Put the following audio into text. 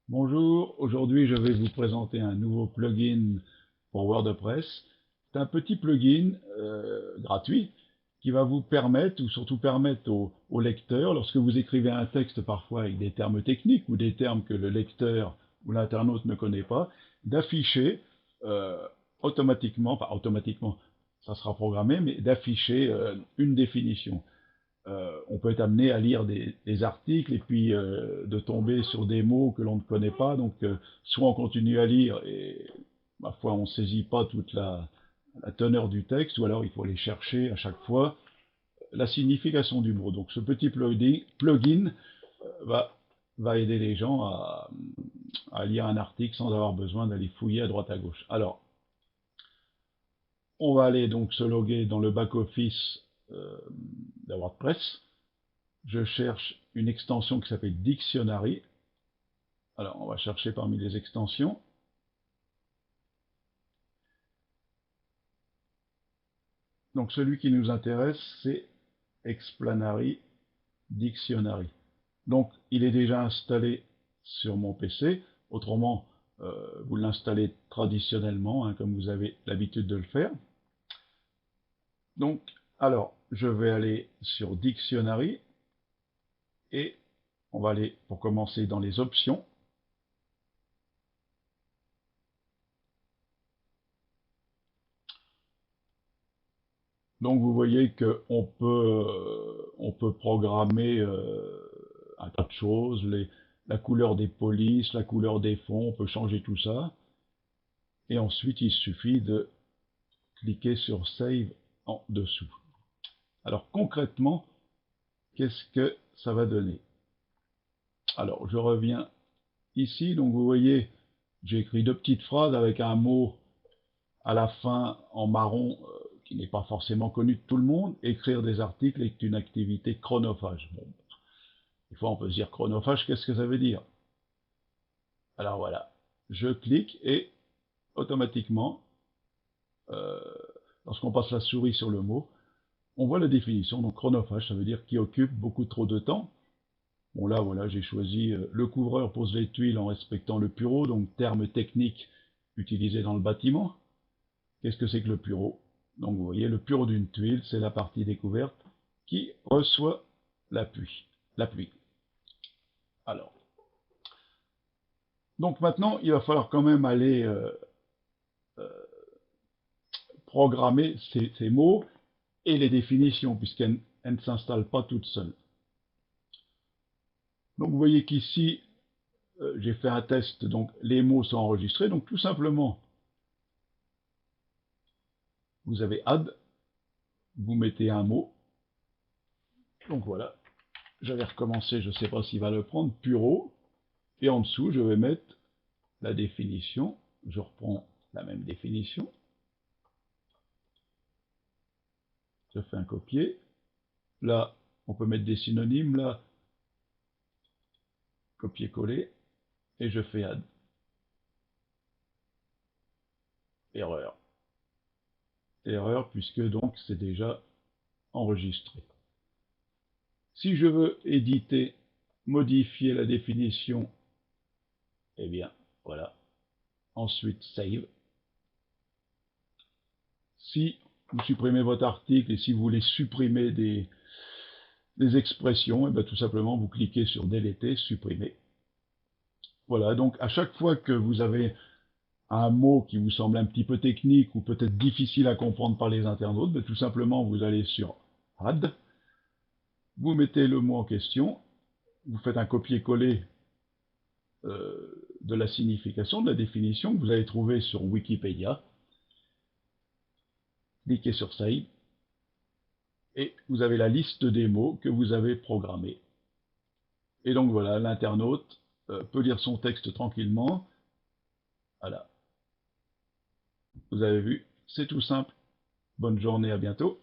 Bonjour, aujourd'hui je vais vous présenter un nouveau plugin pour WordPress. C'est un petit plugin gratuit qui va vous permettre, ou surtout permettre au lecteur, lorsque vous écrivez un texte parfois avec des termes techniques ou des termes que le lecteur ou l'internaute ne connaît pas, d'afficher euh, automatiquement, enfin automatiquement, ça sera programmé, mais d'afficher une définition. On peut être amené à lire des articles et puis de tomber sur des mots que l'on ne connaît pas. Donc, soit on continue à lire et, ma foi, on ne saisit pas toute la teneur du texte, ou alors il faut aller chercher à chaque fois la signification du mot. Donc, ce petit plugin va, va aider les gens à lire un article sans avoir besoin d'aller fouiller à droite à gauche. Alors, on va aller donc se loguer dans le back-office de WordPress. Je cherche une extension qui s'appelle Dictionary. Alors, on va chercher parmi les extensions. Donc, celui qui nous intéresse, c'est Explanatory Dictionary. Donc, il est déjà installé sur mon PC. Autrement, vous l'installez traditionnellement, hein, comme vous avez l'habitude de le faire. Donc, alors, je vais aller sur Dictionary et on va aller, pour commencer, dans les options. Donc vous voyez on peut programmer un tas de choses, la couleur des polices, la couleur des fonds, on peut changer tout ça. Et ensuite, il suffit de cliquer sur Save en dessous. Alors concrètement, qu'est-ce que ça va donner? Alors je reviens ici, donc vous voyez, j'ai écrit deux petites phrases avec un mot à la fin en marron qui n'est pas forcément connu de tout le monde. Écrire des articles est une activité chronophage. Bon, des fois, on peut se dire chronophage, qu'est-ce que ça veut dire? Alors voilà, je clique et automatiquement, euh, lorsqu'on passe la souris sur le mot, on voit la définition. Donc chronophage, ça veut dire qui occupe beaucoup trop de temps. Bon là, voilà, j'ai choisi le couvreur pose les tuiles en respectant le pureau, donc terme technique utilisé dans le bâtiment. Qu'est-ce que c'est que le pureau? Donc vous voyez, le pureau d'une tuile, c'est la partie découverte qui reçoit la pluie. La pluie. Alors, donc maintenant, il va falloir quand même aller programmer ces mots et les définitions, puisqu'elles ne s'installent pas toutes seules. Donc vous voyez qu'ici, j'ai fait un test, donc les mots sont enregistrés. Donc tout simplement, vous avez add, vous mettez un mot. Donc voilà, je vais recommencer, je ne sais pas s'il va le prendre, pureau. Et en dessous, je vais mettre la définition. Je reprends la même définition. Je fais un copier. Là, on peut mettre des synonymes. Là, copier-coller. Et je fais add. Erreur. Erreur, puisque donc c'est déjà enregistré. Si je veux éditer, modifier la définition, eh bien, voilà. Ensuite, save. Si vous supprimez votre article et si vous voulez supprimer des expressions, eh bien, tout simplement, vous cliquez sur déléter, supprimer. Voilà, donc à chaque fois que vous avez un mot qui vous semble un petit peu technique ou peut-être difficile à comprendre par les internautes, bien, tout simplement, vous allez sur Add, vous mettez le mot en question, vous faites un copier-coller de la signification, de la définition que vous allez trouver sur Wikipédia, cliquez sur Save, et vous avez la liste des mots que vous avez programmés. Et donc voilà, l'internaute peut lire son texte tranquillement. Voilà, vous avez vu, c'est tout simple. Bonne journée, à bientôt.